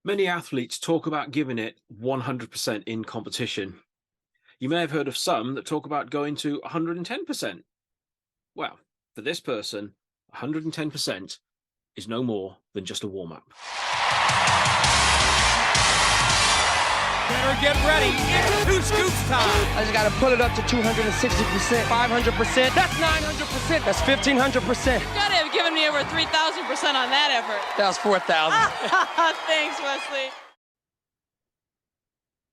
Many athletes talk about giving it 100% in competition. You may have heard of some that talk about going to 110%. Well, for this person, 110% is no more than just a warm up. Better get ready. It's two scoops time. I just got to pull it up to 260%, 500%. That's 900%. That's 1,500%. You gotta have given me over 3,000% on that effort. That was 4,000. Thanks, Wesley.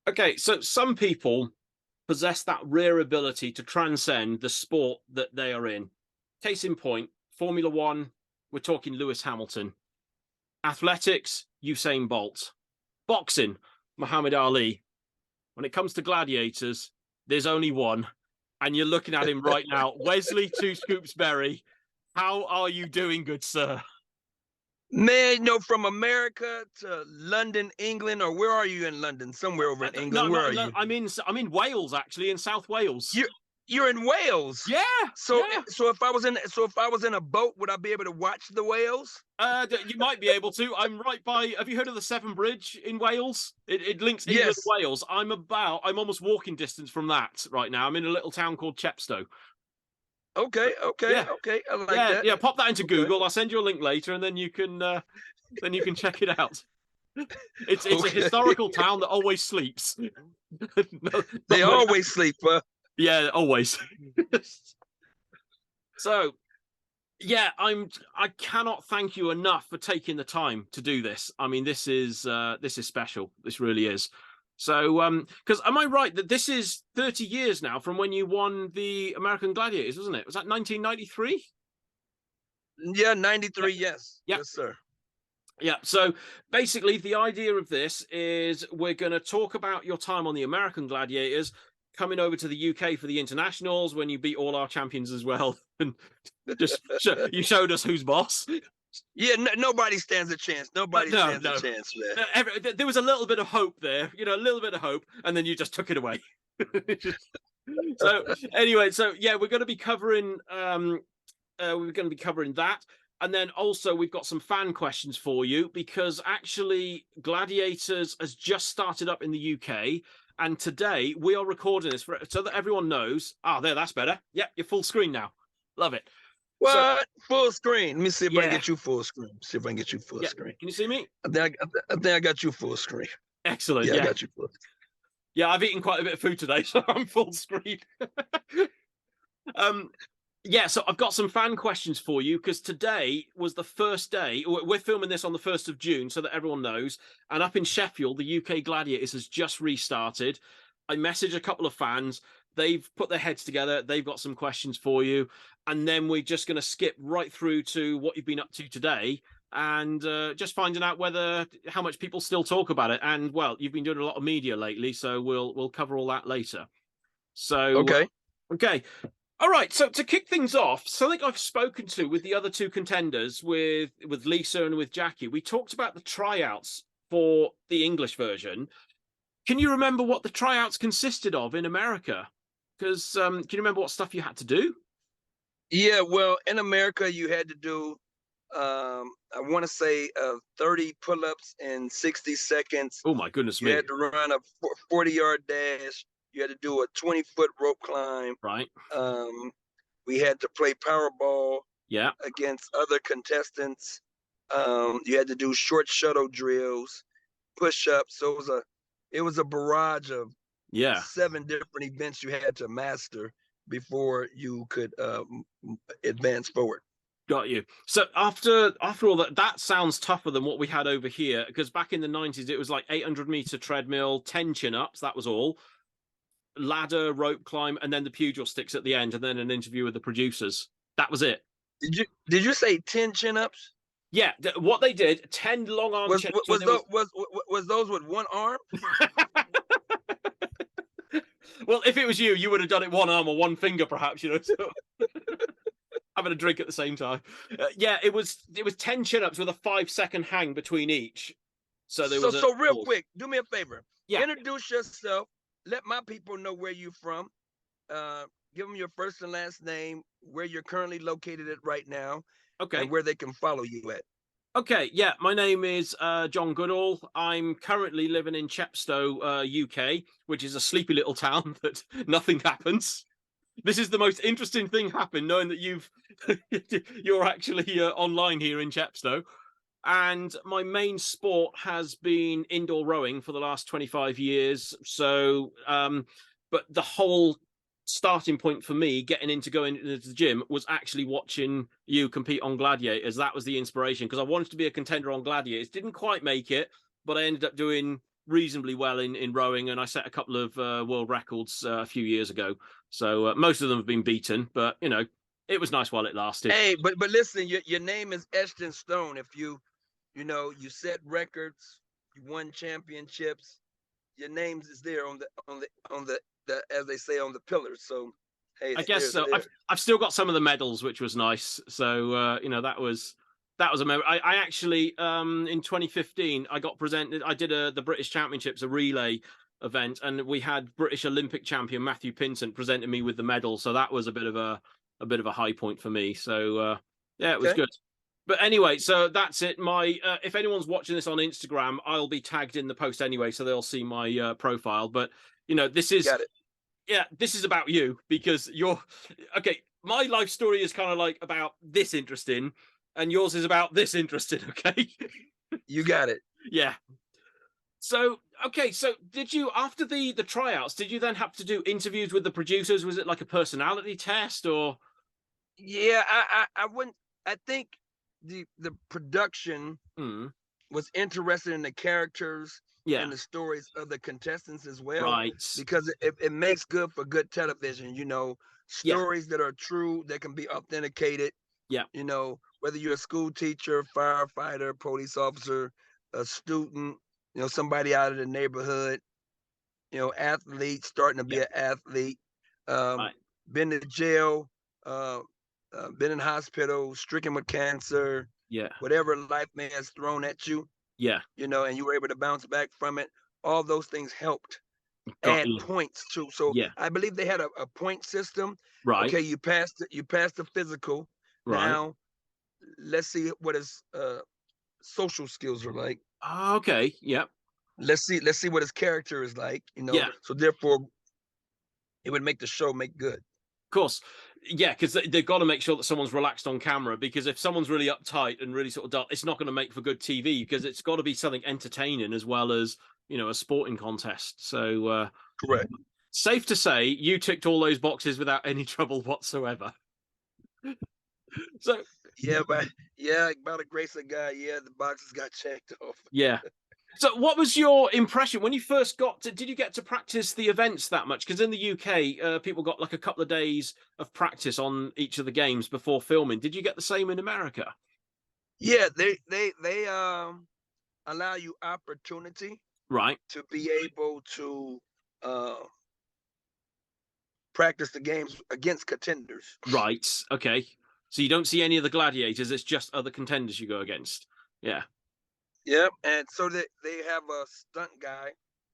Okay, so some people possess that rare ability to transcend the sport that they are in. Case in point, Formula One, we're talking Lewis Hamilton. Athletics, Usain Bolt. Boxing, Muhammad Ali. When it comes to gladiators, there's only one, and you're looking at him right now. Wesley Two Scoops Berry, how are you doing, good sir? Man, from America to London, England, or where are you in London? Somewhere over in England. Where are you? I'm in Wales, actually, in South Wales. You're in Wales. Yeah. So yeah. so if I was in a boat, would I be able to watch the whales? You might be able to. I'm right by. Have you heard of the Severn Bridge in Wales? It links England Yes. to Wales. I'm almost walking distance from that right now. I'm in a little town called Chepstow. Okay. Yeah. I like that. Yeah. Pop that into Google. I'll send you a link later, and then you can check it out. It's a historical town that always sleeps. They always sleep. Yeah, always. So, yeah, I cannot thank you enough for taking the time to do this. I mean, this is special. This really is. So, because am I right that this is 30 years now from when you won the American Gladiators, wasn't it? Was that 1993? Yeah, 93. Yeah. Yes. Yeah. Yes, sir. Yeah. So basically, the idea of this is we're going to talk about your time on the American Gladiators, coming over to the UK for the internationals when you beat all our champions as well, and just you showed us who's boss. Yeah, nobody stands a chance. Nobody stands a chance, man. There was a little bit of hope there, a little bit of hope, and then you just took it away. So anyway, yeah, we're going to be covering that. And then also we've got some fan questions for you, because actually Gladiators has just started up in the UK. And today we are recording this so that everyone knows. That's better. Yep, you're full screen now. Love it. What? Full screen. Let me see if I can get you full screen. See if I can get you full screen. Can you see me? I think I got you full screen. Excellent. Yeah, I got you full screen. Yeah, I've eaten quite a bit of food today, so I'm full screen. So I've got some fan questions for you, because today was the first day. We're filming this on the 1st of June, so that everyone knows. And up in Sheffield, the UK Gladiators has just restarted. I messaged a couple of fans. They've put their heads together. They've got some questions for you. And then we're just going to skip right through to what you've been up to today, and just finding out how much people still talk about it. And, well, you've been doing a lot of media lately, so we'll cover all that later. So okay. All right, so to kick things off, something I've spoken to with the other two contenders, with Lisa and with Jackie, we talked about the tryouts for the English version. Can you remember what the tryouts consisted of in America? Because can you remember what stuff you had to do? Yeah, well, in America, you had to do, I want to say 30 pull-ups in 60 seconds. Oh, my goodness me. You had to run a 40-yard dash. You had to do a 20-foot rope climb. Right. We had to play Powerball against other contestants. You had to do short shuttle drills, push-ups. So it was a barrage of 7 different events you had to master before you could advance forward. Got you. So after all that sounds tougher than what we had over here, because back in the 90s, it was like 800-meter treadmill, 10 chin-ups. That was all. Ladder, rope climb, and then the pugil sticks at the end, and then an interview with the producers. That was it. Did you say 10 chin-ups? Yeah, what they did, 10 long arm chin-ups. Was those with one arm? Well, if it was you would have done it one arm or one finger, perhaps, so having a drink at the same time. It was 10 chin-ups with a 5-second hang between each. So there was real quick, do me a favor. Yeah. Introduce yourself. Let my people know where you're from. Give them your first and last name, where you're currently located at right now, okay, and where they can follow you at. Okay, yeah, my name is John Goodall. I'm currently living in Chepstow, UK, which is a sleepy little town that nothing happens. This is the most interesting thing happened, knowing that you're actually online here in Chepstow. And my main sport has been indoor rowing for the last 25 years. So, but the whole starting point for me getting into going into the gym was actually watching you compete on Gladiators. That was the inspiration, because I wanted to be a contender on Gladiators. Didn't quite make it, but I ended up doing reasonably well in rowing, and I set a couple of world records a few years ago. So most of them have been beaten, but you know, it was nice while it lasted. Hey, but listen, your name is etched in stone. If you set records, you won championships, your name is there on the as they say, on the pillars. So hey, I guess so. I've still got some of the medals, which was nice. So you know, that was a memory. I actually in 2015 I got presented. I did the British Championships, a relay event, and we had British Olympic champion Matthew Pinsent presented me with the medal. So that was a bit of a high point for me. So yeah, it was good. But anyway, so that's it. My if anyone's watching this on Instagram, I'll be tagged in the post anyway, so they'll see my profile. But you know, this is this is about you, because you're okay. My life story is kind of like about this interesting, and yours is about this interesting. Okay, you got it. Yeah. So okay, so did you, after the tryouts, did you then have to do interviews with the producers? Was it like a personality test, or? Yeah, I wouldn't. I think the production was interested in the characters and the stories of the contestants as well, right? Because it makes good for good television. You know, stories that are true, that can be authenticated. Yeah. You know, whether you're a school teacher, firefighter, police officer, a student, you know, somebody out of the neighborhood, you know, athlete starting to be an athlete, been to jail, been in hospital, stricken with cancer, whatever life may has thrown at you, you know, and you were able to bounce back from it. All those things helped add points too. So I believe they had a point system. Right. Okay, you passed the physical. Right. Now let's see what his social skills are like. Okay. Yep. Let's see what his character is like, you know. So therefore it would make the show make good. Of course. Yeah, because they've got to make sure that someone's relaxed on camera, because if someone's really uptight and really sort of dull, it's not going to make for good TV, because it's got to be something entertaining as well as, you know, a sporting contest. So correct. Safe to say you ticked all those boxes without any trouble whatsoever. So by the grace of God, the boxes got checked off. Yeah. So what was your impression when you first got to, did you get to practice the events that much? Because in the UK, people got like a couple of days of practice on each of the games before filming. Did you get the same in America? Yeah, they allow you opportunity, right, to be able to practice the games against contenders. Right. Okay. So you don't see any of the gladiators, it's just other contenders you go against. Yeah. Yep, and so they have a stunt guy,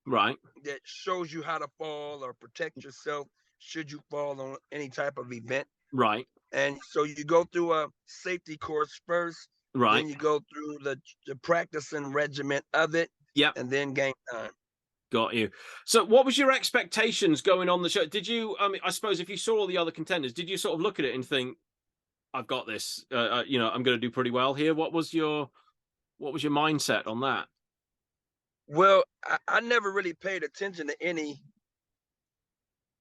right, that shows you how to fall or protect yourself should you fall on any type of event. Right. And so you go through a safety course first. Right. Then you go through the practicing regiment of it. Yep. And then game time. Got you. So what was your expectations going on the show? Did you, I mean, I suppose if you saw all the other contenders, did you sort of look at it and think, I've got this, you know, I'm going to do pretty well here? What was your mindset on that? Well, I never really paid attention to any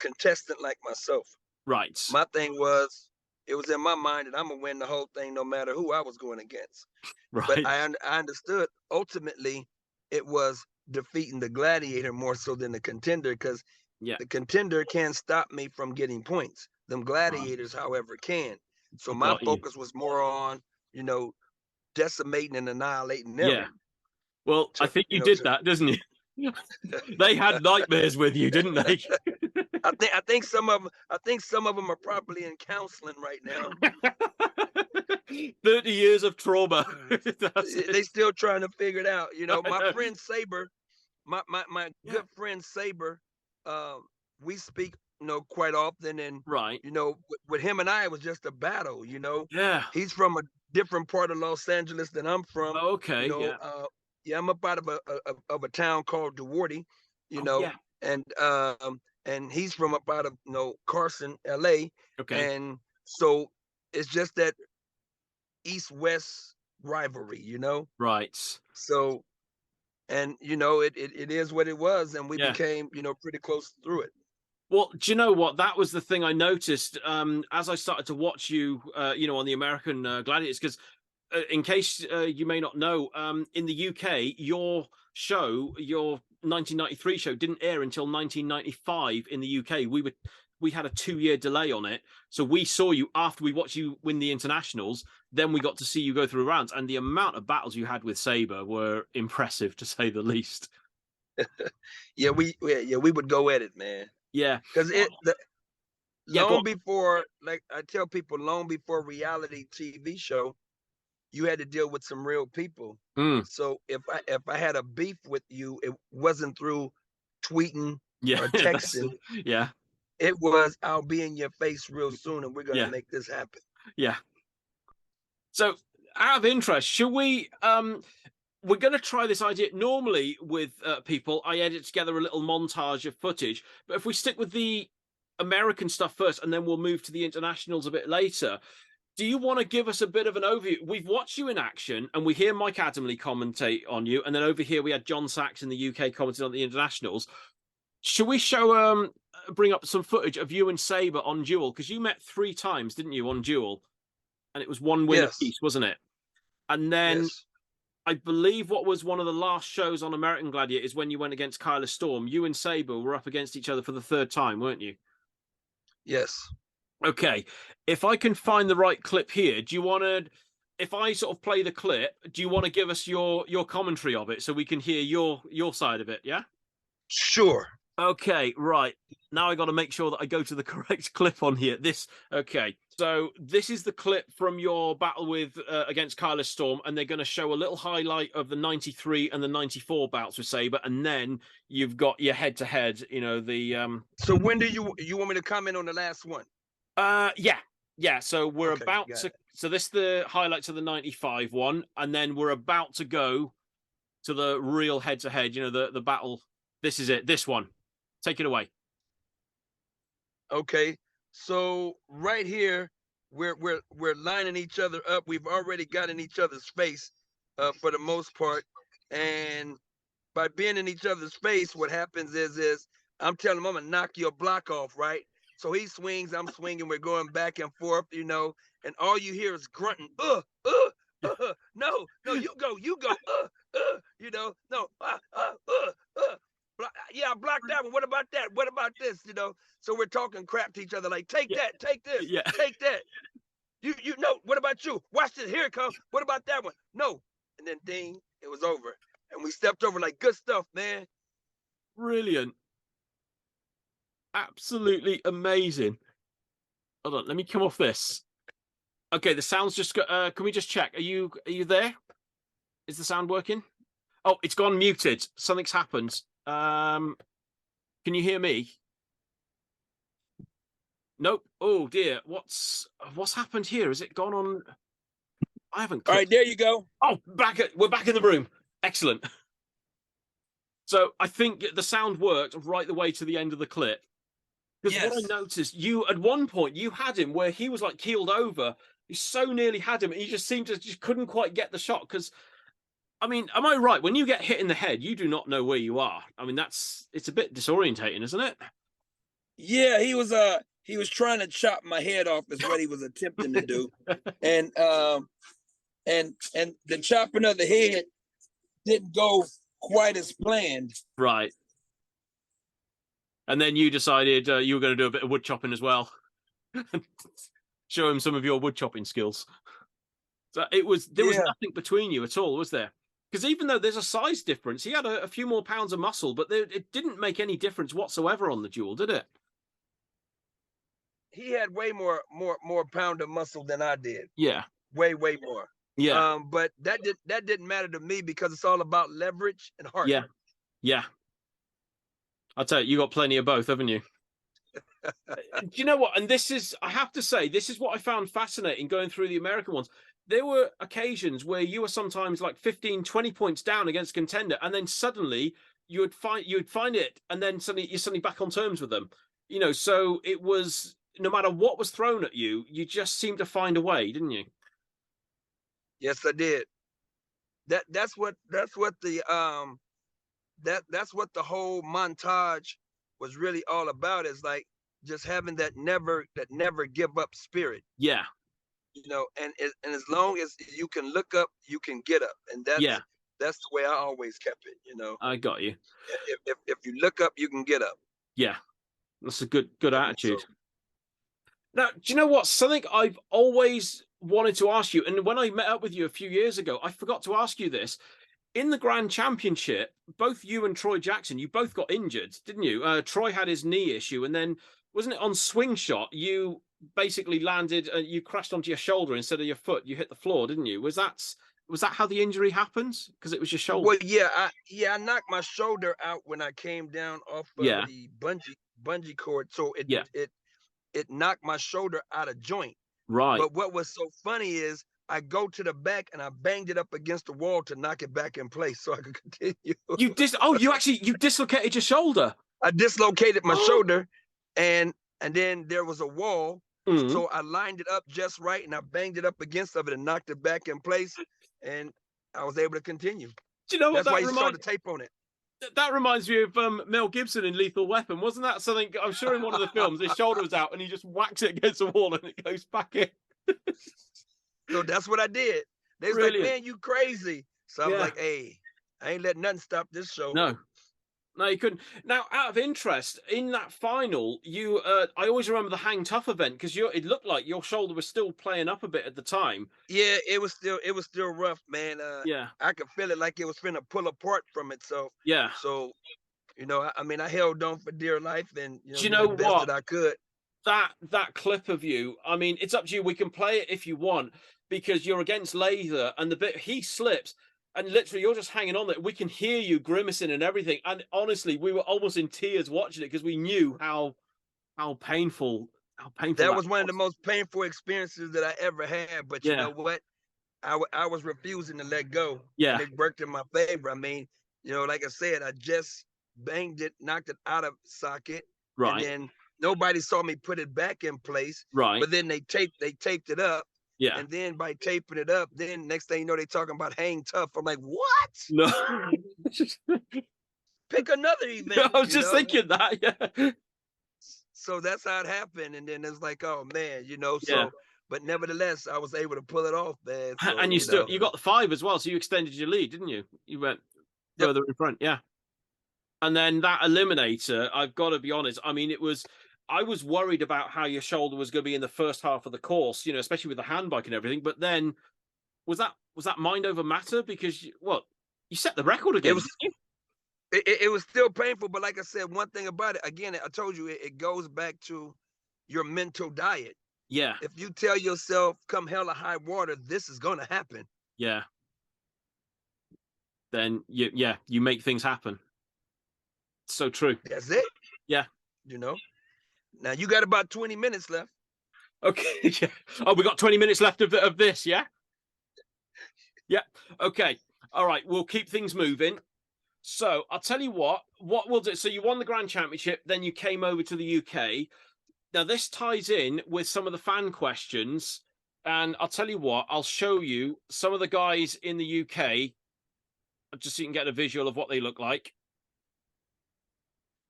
contestant like myself. Right. My thing was, it was in my mind that I'm gonna win the whole thing no matter who I was going against. Right. But I understood ultimately it was defeating the gladiator more so than the contender, because the contender can't stop me from getting points. Them gladiators, however, can. So my focus was more on, you know, decimating and annihilating them. Yeah. Well, I think you did that, didn't you? They had nightmares with you, didn't they? I think some of them are probably in counseling right now. 30 years of trauma. They still trying to figure it out. You know, my friend Saber, my good friend Saber, we speak, you know, quite often, and right, you know, with him and I, it was just a battle. You know, yeah, he's from a different part of Los Angeles than I'm from. Okay, yeah, I'm up out of a town called Duarte, and he's from up out of Carson, LA. Okay. And so it's just that East-West rivalry, Right. So, and it is what it was, and we became pretty close through it. Well, do you know what? That was the thing I noticed as I started to watch you, on the American Gladiators, because in case you may not know, in the UK, your show, your 1993 show, didn't air until 1995 in the UK. We had a 2-year delay on it, so we saw you after we watched you win the internationals. Then we got to see you go through rounds, and the amount of battles you had with Sabre were impressive, to say the least. Yeah, we would go at it, man. Yeah, because long before, like I tell people, long before reality TV show, you had to deal with some real people. So if I had a beef with you, it wasn't through tweeting or texting. It was, I'll be in your face real soon, and we're gonna make this happen. Yeah. So, out of interest, should we? We're going to try this idea. Normally, with people, I edit together a little montage of footage. But if we stick with the American stuff first, and then we'll move to the internationals a bit later, do you want to give us a bit of an overview? We've watched you in action, and we hear Mike Adamley commentate on you. And then over here, we had John Sachs in the UK commenting on the internationals. Should we bring up some footage of you and Sabre on Duel? Because you met 3 times, didn't you, on Duel? And it was 1 win apiece, wasn't it? And then I believe what was one of the last shows on American Gladiator is when you went against Kyla Storm. You and Sabre were up against each other for the 3rd time, weren't you? Yes. Okay. If I can find the right clip here, do you want to, if I sort of play the clip, do you want to give us your commentary of it so we can hear your side of it? Yeah? Sure. Okay, right. Now I got to make sure that I go to the correct clip on here. Okay. So this is the clip from your battle with against Kyla Storm, and they're going to show a little highlight of the 93 and the 94 bouts with Sabre, and then you've got your head-to-head, the... So when do you want me to comment on the last one? Yeah. So we're about to... So this is the highlights of the 95 one, and then we're about to go to the real head-to-head, the battle. This is it, this one. Take it away. Okay, so right here, we're lining each other up. We've already got in each other's face for the most part, and by being in each other's face, what happens is I'm telling him I'm gonna knock your block off, right? So he swings, I'm swinging, we're going back and forth, and all you hear is grunting. No, you go, no, yeah, I blocked that one. What about that? What about this? So we're talking crap to each other, like, take that, take this, take that. You know, what about you? Watch this, here it comes. What about that one? No. And then ding, it was over. And we stepped over, like, good stuff, man. Brilliant. Absolutely amazing. Hold on, let me come off this. Okay, the sound's just got, can we just check? Are you there? Is the sound working? Oh, it's gone muted. Something's happened. Can you hear me? Nope. Oh dear. What's happened here? Has it gone on? I haven't. All right, there you go. Oh, we're back in the room. Excellent. So I think the sound worked right the way to the end of the clip. Because what I noticed, you at one point you had him where he was like keeled over. You so nearly had him, and he just couldn't quite get the shot. Because, I mean, am I right? When you get hit in the head, you do not know where you are. I mean, it's a bit disorientating, isn't it? Yeah, he was trying to chop my head off is what he was attempting to do. And the chopping of the head didn't go quite as planned. Right. And then you decided you were going to do a bit of wood chopping as well. Show him some of your wood chopping skills. So there was nothing between you at all, was there? Because even though there's a size difference, he had a few more pounds of muscle, but it didn't make any difference whatsoever on the duel, did it? He had way more pound of muscle than I did. Yeah. Way more. Yeah. But that didn't matter to me because it's all about leverage and heart. Yeah. Yeah. I'll tell you, you got plenty of both, haven't you? Do you know what? And I have to say, this is what I found fascinating going through the American ones. there were occasions where you were sometimes like 15, 20 points down against Contender, and then suddenly you'd find it, and then suddenly you're suddenly back on terms with them. You know, so it was no matter what was thrown at you, you just seemed to find a way, didn't you? Yes, I did. That's what the that's what the whole montage was really all about, is like just having that never give up spirit. Yeah. You know, and as long as you can look up, you can get up, and that's the way I always kept it. You know, I got you. If you look up, you can get up. Yeah, that's a good attitude. So, now, do you know what? Something I've always wanted to ask you, and when I met up with you a few years ago, I forgot to ask you this. In the Grand Championship, both you and Troy Jackson, you both got injured, didn't you? Troy had his knee issue, and then wasn't it on swing shot? You basically landed, you crashed onto your shoulder instead of your foot. You hit the floor, didn't you? Was that how the injury happens? Because it was your shoulder. Well, yeah, I knocked my shoulder out when I came down off of the bungee cord, so it knocked my shoulder out of joint. Right. But what was so funny is I go to the back and I banged it up against the wall to knock it back in place so I could continue. You dislocated your shoulder. I dislocated my shoulder, and then there was a wall. So I lined it up just right, and I banged it up against it and knocked it back in place, and I was able to continue. Do you know what? That's why you saw the tape on it. That reminds me of Mel Gibson in Lethal Weapon. Wasn't that something? I'm sure in one of the films, his shoulder was out and he just whacks it against the wall and it goes back in. So that's what I did. They was like, man, you crazy. So I was like, hey, I ain't letting nothing stop this show. No, you couldn't. Now, out of interest, in that final, I always remember the Hang Tough event because it looked like your shoulder was still playing up a bit at the time. Yeah, it was still rough, man. I could feel it like it was finna pull apart from itself. Yeah. So, you know, I mean, I held on for dear life, and you know the best that I could. That clip of you, I mean, it's up to you. We can play it if you want because you're against Lather, and the bit he slips. And literally, you're just hanging on there. We can hear you grimacing and everything. And honestly, we were almost in tears watching it because we knew how painful that was. One of the most painful experiences that I ever had. But you know what? I was refusing to let go. Yeah, and it worked in my favor. I mean, you know, like I said, I just banged it, knocked it out of socket. Right. And then nobody saw me put it back in place. Right. But then they taped it up. Yeah. And then by taping it up, then next thing you know, they talking about Hang Tough. I'm like, what? No. Pick another event. I was just thinking that, yeah. So that's how it happened. And then it's like, oh man, you know, so but nevertheless, I was able to pull it off, man. So, and you got the 5 as well, so you extended your lead, didn't you? You went further in front, yeah. And then that eliminator, I've got to be honest, I mean, I was worried about how your shoulder was going to be in the first half of the course, you know, especially with the handbike and everything. But then, was that mind over matter? Because you set the record again. It was still painful, but like I said, one thing about it, again, I told you, it goes back to your mental diet. Yeah. If you tell yourself, come hell or high water, this is going to happen. Yeah. Then you make things happen. So true. That's it. Yeah. You know. Now you got about 20 minutes left. Okay. Yeah. Oh, we got 20 minutes left of this, yeah? Yeah. Okay. All right. We'll keep things moving. So I'll tell you what we'll do. So you won the Grand Championship, then you came over to the UK. Now this ties in with some of the fan questions. And I'll tell you what, I'll show you some of the guys in the UK, just so you can get a visual of what they look like.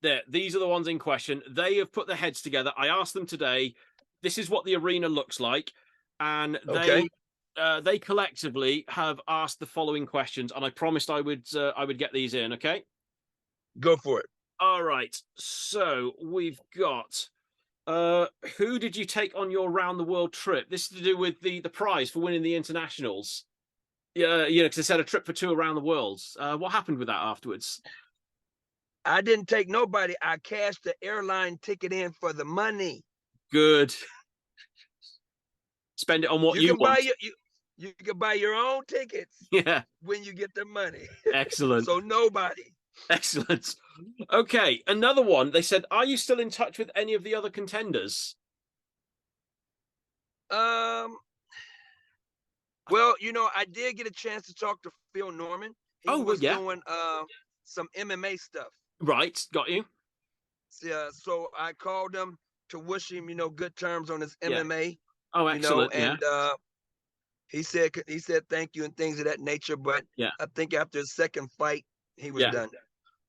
There, these are the ones in question. They have put their heads together. I asked them today, this is what the arena looks like. And they collectively have asked the following questions. And I promised I would get these in, okay? Go for it. All right. So we've got, who did you take on your round the world trip? This is to do with the prize for winning the internationals. Yeah, because they said a trip for 2 around the world. What happened with that afterwards? I didn't take nobody. I cashed the airline ticket in for the money. Good. Spend it on what you want. You can buy your own tickets. Yeah. When you get the money. Excellent. So nobody. Excellent. Okay, another one. They said, are you still in touch with any of the other contenders? Well, I did get a chance to talk to Phil Norman. He Oh, well, was yeah. doing some MMA stuff. Right, got you. Yeah, so I called him to wish him, good terms on his Yeah. MMA. Oh, excellent. And Yeah. he said thank you and things of that nature. But Yeah. I think after his second fight, he was Yeah. done.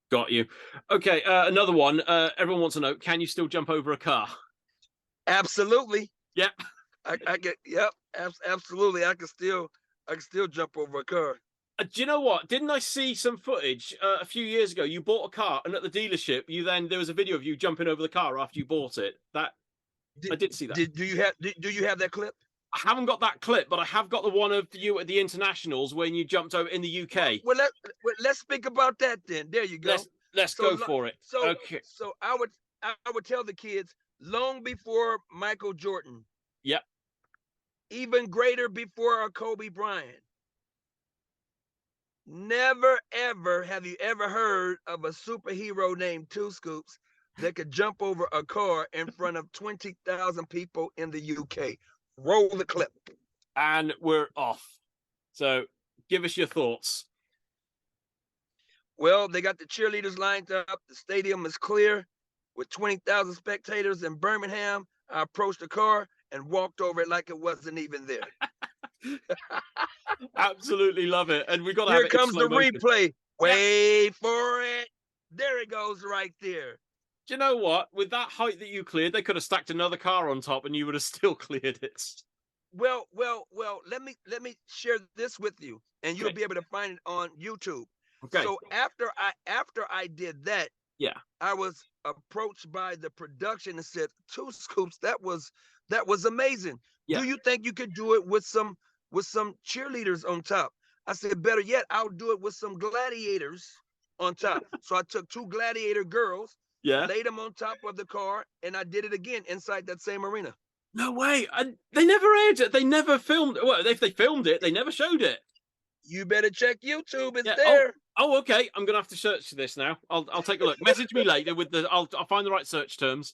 Got you. Okay, another one. Everyone wants to know: can you still jump over a car? Absolutely. Yeah. I get. Yep. Absolutely. I can still jump over a car. Do you know what? Didn't I see some footage a few years ago? You bought a car, and at the dealership, there was a video of you jumping over the car after you bought it. I did see that. Do you have that clip? I haven't got that clip, but I have got the one of you at the internationals when you jumped over in the UK. Well, let's speak about that then. There you go. Let's go for it. So, okay. So I would tell the kids long before Michael Jordan. Yep. Even greater before Kobe Bryant. Never ever have you ever heard of a superhero named Two Scoops that could jump over a car in front of 20,000 people in the UK. Roll the clip. And we're off. So give us your thoughts. Well, they got the cheerleaders lined up. The stadium is clear with 20,000 spectators in Birmingham. I approached the car and walked over it like it wasn't even there. Absolutely love it. And we got to Here have it in comes slow the motion. replay. Wait for it. There it goes right there. Do you know what? With that height that you cleared, they could have stacked another car on top and you would have still cleared it. Well, let me share this with you, and you'll be able to find it on YouTube. Okay. So after I did that, yeah, I was approached by the production and said, Two Scoops, that was amazing. Yeah. Do you think you could do it with some cheerleaders on top? I said, better yet, I'll do it with some gladiators on top. So I took 2 gladiator girls, laid them on top of the car, and I did it again inside that same arena. No way. They never aired it. They never filmed it. Well, if they filmed it, they never showed it. You better check YouTube. It's there. Oh, okay. I'm gonna have to search for this now. I'll take a look. Message me later with the. I'll find the right search terms.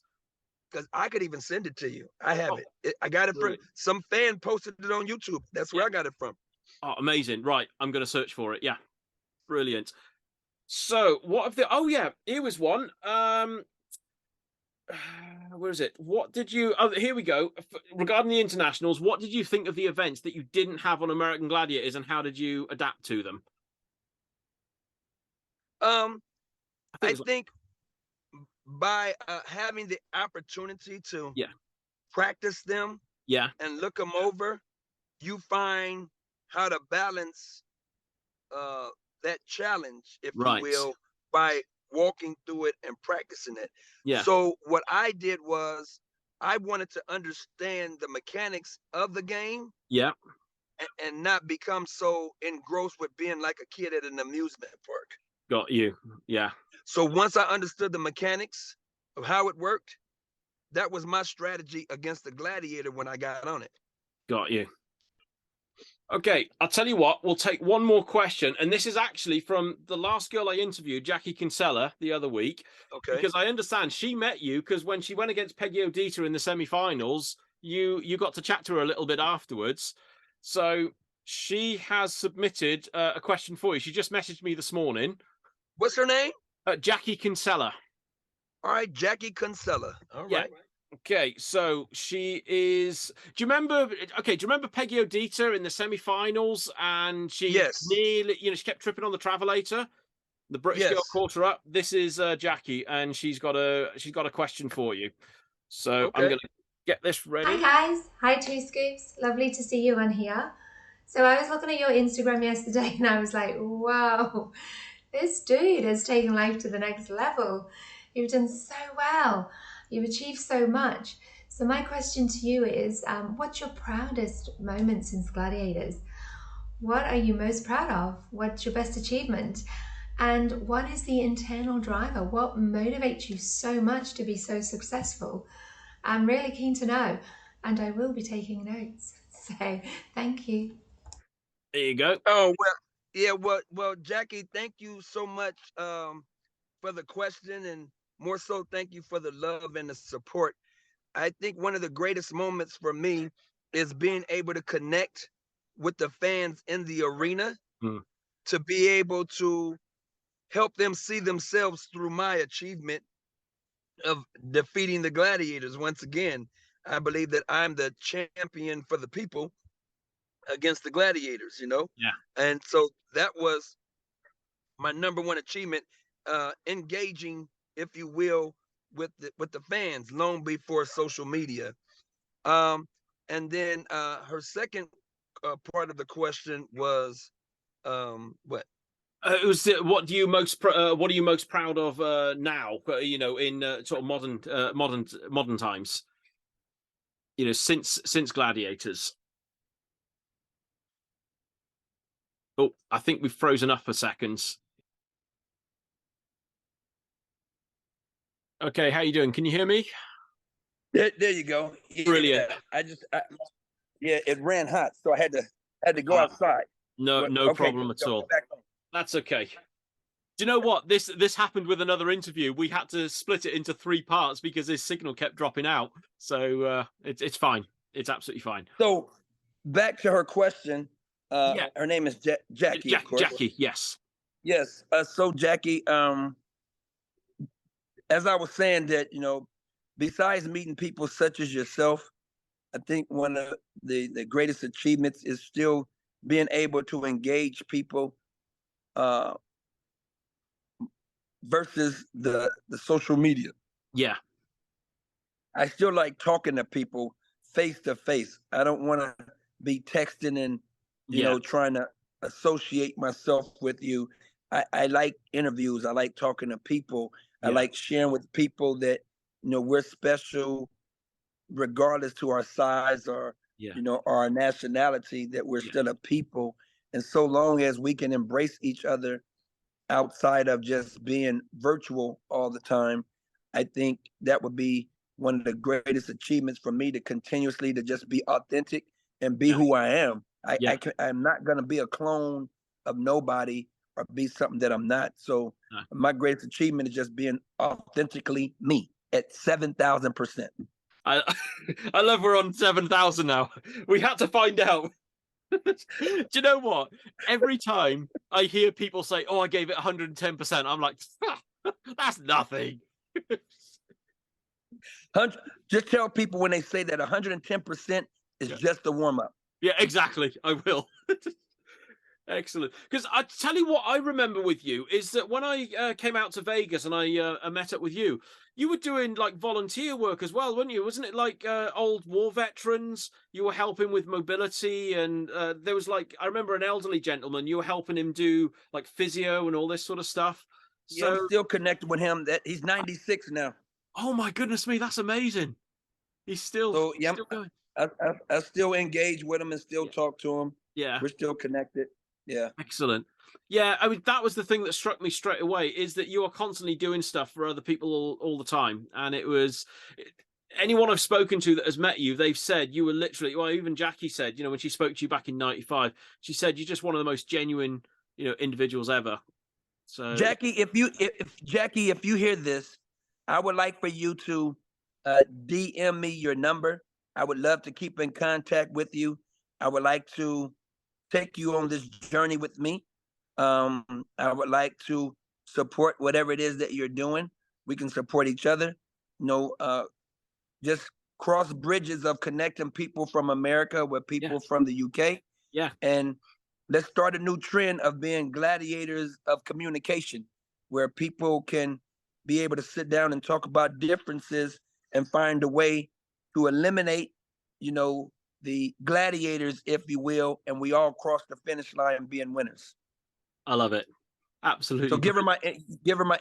Because I could even send it to you. I have it. I got it from some fan posted it on YouTube. That's where I got it from. Oh, amazing. Right. I'm going to search for it. Yeah. Brilliant. So what of the, oh yeah, here was one. Where is it? What did you, oh, here we go. Regarding the internationals, what did you think of the events that you didn't have on American Gladiators and how did you adapt to them? I think by having the opportunity to practice them and look them over, you find how to balance that challenge, if you will, by walking through it and practicing it. So what I did was I wanted to understand the mechanics of the game and not become so engrossed with being like a kid at an amusement park. Got you. Yeah. So once I understood the mechanics of how it worked, that was my strategy against the Gladiator when I got on it. Got you. Okay, I'll tell you what, we'll take one more question. And this is actually from the last girl I interviewed, Jackie Kinsella, the other week. Okay. Because I understand she met you because when she went against Peggy Odita in the semi-finals, you got to chat to her a little bit afterwards. So she has submitted a question for you. She just messaged me this morning. What's her name? Jackie Kinsella. All right, Jackie Kinsella. All right. Okay, so she is. Do you remember? Okay, do you remember Peggy Odita in the semi-finals? And she nearly, she kept tripping on the travelator. The British girl caught her up. This is Jackie, and she's got a question for you. So I'm gonna get this ready. Hi guys, hi Two Scoops. Lovely to see you on here. So I was looking at your Instagram yesterday, and I was like, wow, this dude has taken life to the next level. You've done so well. You've achieved so much. So my question to you is, what's your proudest moment since Gladiators? What are you most proud of? What's your best achievement? And what is the internal driver? What motivates you so much to be so successful? I'm really keen to know, and I will be taking notes. So thank you. There you go. Oh, well, yeah, well, Jackie, thank you so much for the question, and more so, thank you for the love and the support. I think one of the greatest moments for me is being able to connect with the fans in the arena to be able to help them see themselves through my achievement of defeating the Gladiators. Once again, I believe that I'm the champion for the people against the Gladiators, you know? Yeah. And so that was my number one achievement, engaging, if you will, with the fans long before social media. And then her second part of the question was what? It was what are you most proud of now? You know, in sort of modern times. You know, since Gladiators. Oh, I think we've frozen up for seconds. Okay, how you doing? Can you hear me? There you go. Brilliant. Yeah, it ran hot, so I had to go outside. No okay, problem at all. That's okay. Do you know what? This happened with another interview. We had to split it into 3 parts because his signal kept dropping out. So it's fine. It's absolutely fine. So back to her question. Her name is Jackie, of course. Jackie, yes. Yes. So Jackie, as I was saying that, you know, besides meeting people such as yourself, I think one of the greatest achievements is still being able to engage people versus the social media. Yeah. I still like talking to people face to face. I don't want to be texting and, you know, trying to associate myself with you. I like interviews. I like talking to people. I like sharing with people that, you know, we're special regardless to our size or, you know, our nationality, that we're still a people. And so long as we can embrace each other outside of just being virtual all the time, I think that would be one of the greatest achievements for me, to continuously to just be authentic and be who I am. I'm not going to be a clone of nobody or be something that I'm not. So my greatest achievement is just being authentically me at 7,000%. I love we're on 7,000 now. We had to find out. Do you know what? Every time I hear people say, "Oh, I gave it 110%," I'm like, that's nothing. Just tell people when they say that 110% is just a warm up. Yeah, exactly. I will. Excellent. Because I tell you what I remember with you is that when I came out to Vegas and I met up with you, you were doing like volunteer work as well, weren't you? Wasn't it like old war veterans? You were helping with mobility, and there was like, I remember an elderly gentleman, you were helping him do like physio and all this sort of stuff. So I'm still connected with him. That he's 96 now. Oh my goodness me, that's amazing. He's still, still going. I still engage with him and still talk to him. Yeah. We're still connected. Yeah. Excellent. Yeah, I mean, that was the thing that struck me straight away, is that you are constantly doing stuff for other people all the time. And it was, anyone I've spoken to that has met you, they've said you were literally, well, even Jackie said, you know, when she spoke to you back in 95, she said you're just one of the most genuine, you know, individuals ever. So Jackie, if you hear this, I would like for you to DM me your number. I would love to keep in contact with you. I would like to take you on this journey with me. I would like to support whatever it is that you're doing. We can support each other. You know, just cross bridges of connecting people from America with people from the UK. Yeah. And let's start a new trend of being gladiators of communication, where people can be able to sit down and talk about differences and find a way to eliminate, you know, the gladiators, if you will, and we all cross the finish line being winners. I love it. Absolutely. So give her my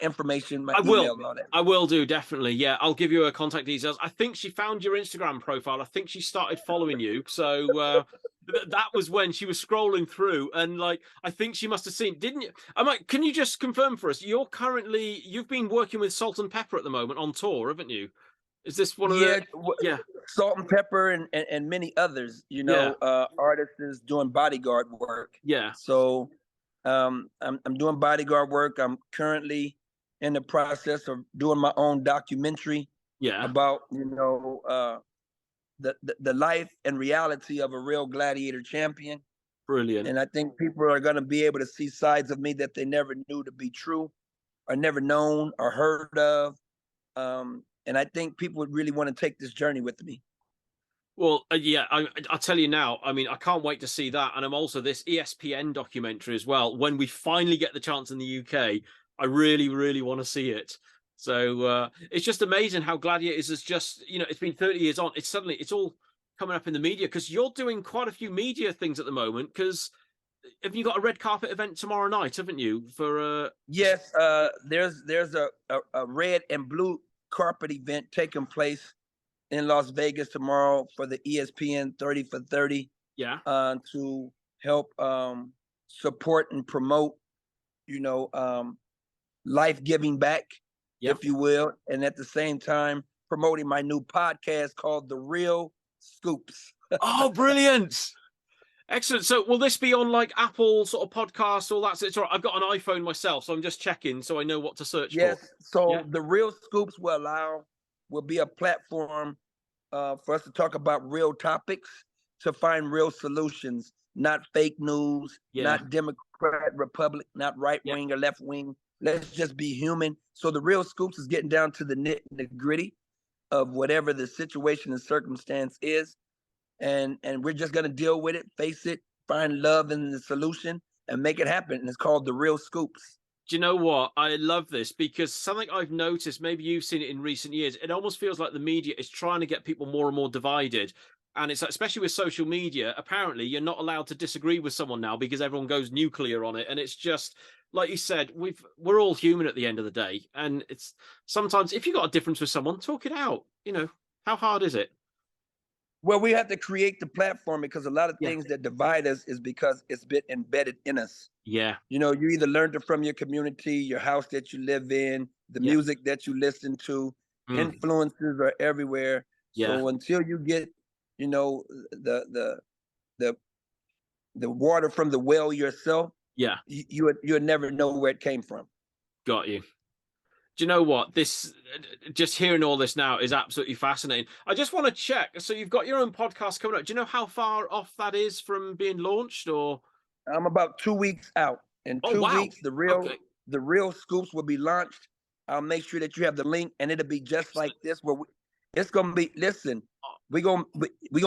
information, my email and all that. I will do, definitely. Yeah, I'll give you her contact details. I think she found your Instagram profile. I think she started following you. So that was when she was scrolling through, and like, I think she must have seen, didn't you? I might, can you just confirm for us? You've been working with Salt and Pepper at the moment on tour, haven't you? Is this one of the Salt and Pepper and many others, you know, artists doing bodyguard work. Yeah. So I'm doing bodyguard work. I'm currently in the process of doing my own documentary about, you know, the life and reality of a real gladiator champion. Brilliant. And I think people are going to be able to see sides of me that they never knew to be true, or never known or heard of. And I think people would really want to take this journey with me. Well, yeah, I'll tell you now. I mean, I can't wait to see that. And I'm also this ESPN documentary as well. When we finally get the chance in the UK, I really, really want to see it. So it's just amazing how Gladiators is just, it's been 30 years on. It's all coming up in the media, because you're doing quite a few media things at the moment. Because have you got a red carpet event tomorrow night, haven't you? For Yes, there's a red and blue carpet event taking place in Las Vegas tomorrow for the ESPN 30 for 30. Yeah. To help support and promote, life giving back, if you will, and at the same time promoting my new podcast called The Real Scoops. Oh, brilliant. Excellent. So will this be on like Apple sort of podcasts, all that? It's all right. I've got an iPhone myself, so I'm just checking so I know what to search for. Yes. So The Real Scoops will be a platform for us to talk about real topics, to find real solutions, not fake news, not Democrat, Republic, not right wing or left wing. Let's just be human. So The Real Scoops is getting down to the nitty-gritty of whatever the situation and circumstance is. And we're just going to deal with it, face it, find love in the solution, and make it happen. And it's called The Real Scoops. Do you know what? I love this, because something I've noticed, maybe you've seen it in recent years, it almost feels like the media is trying to get people more and more divided. And it's especially with social media, apparently you're not allowed to disagree with someone now because everyone goes nuclear on it. And it's just, like you said, we're all human at the end of the day. And it's sometimes, if you've got a difference with someone, talk it out. How hard is it? Well, we have to create the platform, because a lot of things that divide us is because it's been embedded in us. Yeah. You either learned it from your community, your house that you live in, the music that you listen to. Influences are everywhere. So until you get, the water from the well yourself, you'll never know where it came from. Got you. Do you know what? Just hearing all this now is absolutely fascinating. I just want to check. So you've got your own podcast coming up. Do you know how far off that is from being launched, or? I'm about 2 weeks out. In 2 weeks, the real Scoops will be launched. I'll make sure that you have the link, and it'll be just like this. It's gonna be. Listen, we're gonna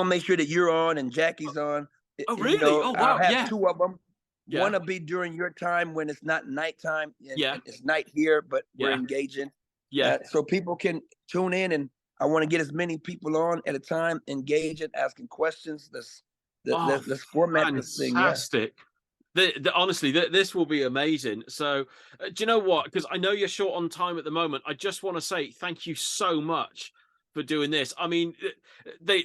make sure that you're on and Jackie's on. Oh, really? Oh, wow. I'll have two of them. One will be during your time when it's not nighttime. It's night here, but we're engaging. So people can tune in, and I want to get as many people on at a time, engaging, asking questions. Let's format this thing. Fantastic. Honestly, this will be amazing. So, do you know what? Because I know you're short on time at the moment. I just want to say thank you so much for doing this. I mean, they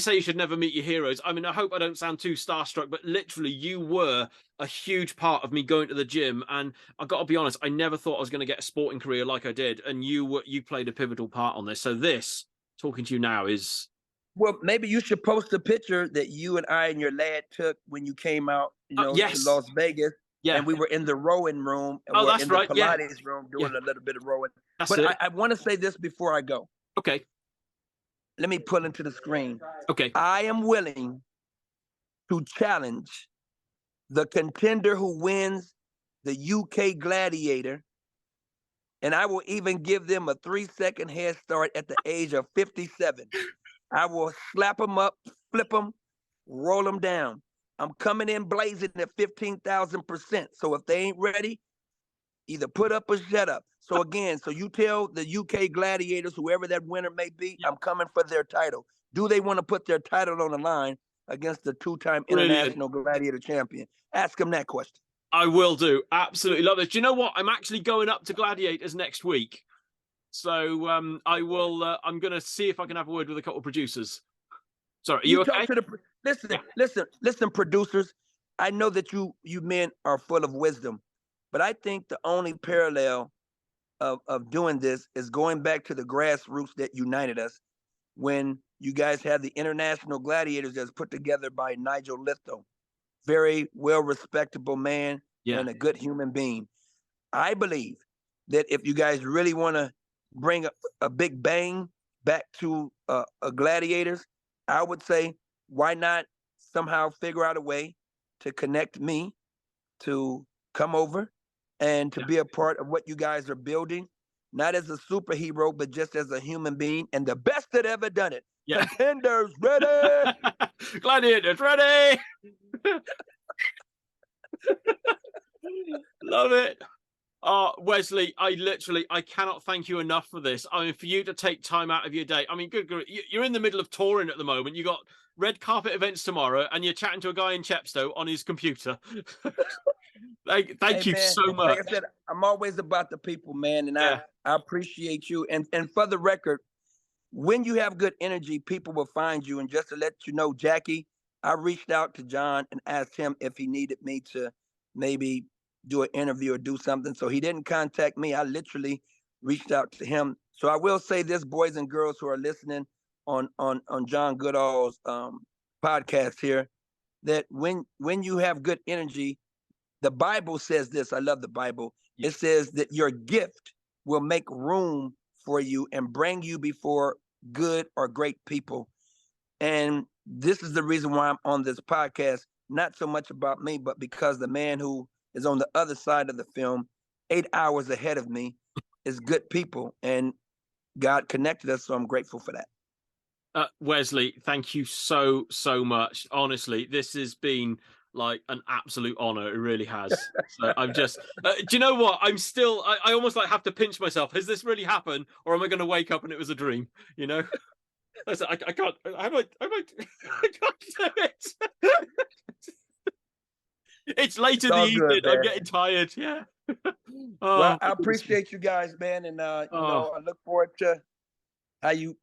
say you should never meet your heroes. I mean, I hope I don't sound too starstruck, but literally you were a huge part of me going to the gym. And I got to be honest, I never thought I was going to get a sporting career like I did. And you played a pivotal part on this. So talking to you now is... Well, maybe you should post a picture that you and I and your lad took when you came out, to Las Vegas. Yeah. And we were in the rowing room. And that's in right. The Pilates room doing a little bit of rowing. I want to say this before I go. Okay. Let me pull into the screen. Okay. I am willing to challenge the contender who wins the UK Gladiator, and I will even give them a 3-second head start at the age of 57. I will slap them up, flip them, roll them down. I'm coming in blazing at 15,000%. So if they ain't ready, either put up or shut up. So again, you tell the UK Gladiators, whoever that winner may be, I'm coming for their title. Do they want to put their title on the line against the 2-time international gladiator champion? Ask them that question. I will do. Absolutely love it. Do you know what? I'm actually going up to Gladiators next week. So I will. I'm going to see if I can have a word with a couple of producers. Sorry, are you okay? Listen, producers. I know that you men are full of wisdom, but I think the only parallel of doing this is going back to the grassroots that united us when you guys had the International Gladiators that's put together by Nigel Lithgow. Very well-respectable man and a good human being. I believe that if you guys really want to bring a big bang back to Gladiators, I would say, why not somehow figure out a way to connect me to come over and to be a part of what you guys are building, not as a superhero, but just as a human being and the best that ever done it. Yeah. Contenders ready. Gladiators ready. Love it. Oh, Wesley, I cannot thank you enough for this. I mean, for you to take time out of your day. I mean, good. You're in the middle of touring at the moment. You got red carpet events tomorrow, and you're chatting to a guy in Chepstow on his computer. Thank you so much. Like I said, I'm always about the people, man, and I appreciate you. And for the record, when you have good energy, people will find you. And just to let you know, Jackie, I reached out to John and asked him if he needed me to maybe do an interview or do something. So he didn't contact me. I literally reached out to him. So I will say this, boys and girls who are listening on John Goodall's podcast here, that when you have good energy, the Bible says this. I love the Bible. It says that your gift will make room for you and bring you before good or great people. And this is the reason why I'm on this podcast, not so much about me, but because the man who is on the other side of the film, 8 hours ahead of me, is good people, and God connected us, so I'm grateful for that. Wesley, thank you so much. Honestly, this has been like an absolute honor. It really has. So I'm just, do you know what? I'm still, I almost like have to pinch myself. Has this really happened, or am I going to wake up and it was a dream? You know, I can't. I can't do it. It's late in the evening. I'm getting tired. Yeah. Well, I appreciate you guys, man, and you know, I look forward to how you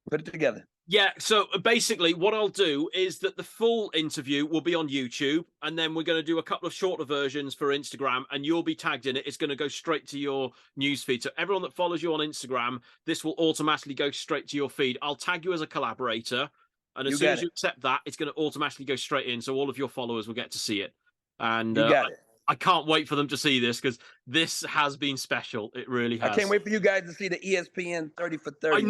put it together. Yeah, so basically what I'll do is that the full interview will be on YouTube, and then we're going to do a couple of shorter versions for Instagram, and you'll be tagged in it. It's going to go straight to your newsfeed. So everyone that follows you on Instagram, this will automatically go straight to your feed. I'll tag you as a collaborator, and as soon as you accept that, it's going to automatically go straight in, so all of your followers will get to see it. And I can't wait for them to see this, because this has been special. It really has. I can't wait for you guys to see the ESPN 30 for 30. I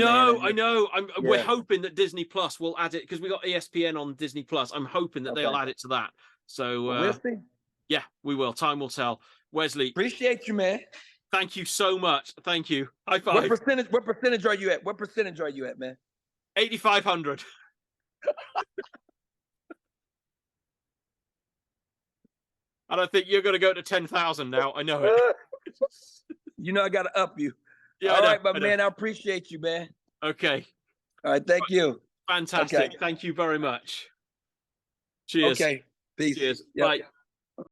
know. We're hoping that Disney Plus will add it, because we got ESPN on Disney Plus. I'm hoping that they'll add it to that. So we'll see. Yeah, we will. Time will tell. Wesley, appreciate you, man. Thank you so much. Thank you. High five. What percentage are you at? What percentage are you at, man? 8,500. And I think you're going to go to 10,000 now. I know it. You know I got to up you. Yeah, all right, man. I appreciate you, man. Okay. All right, thank you. Fantastic. Okay. Thank you very much. Cheers. Okay. Peace. Cheers. Yep. Bye.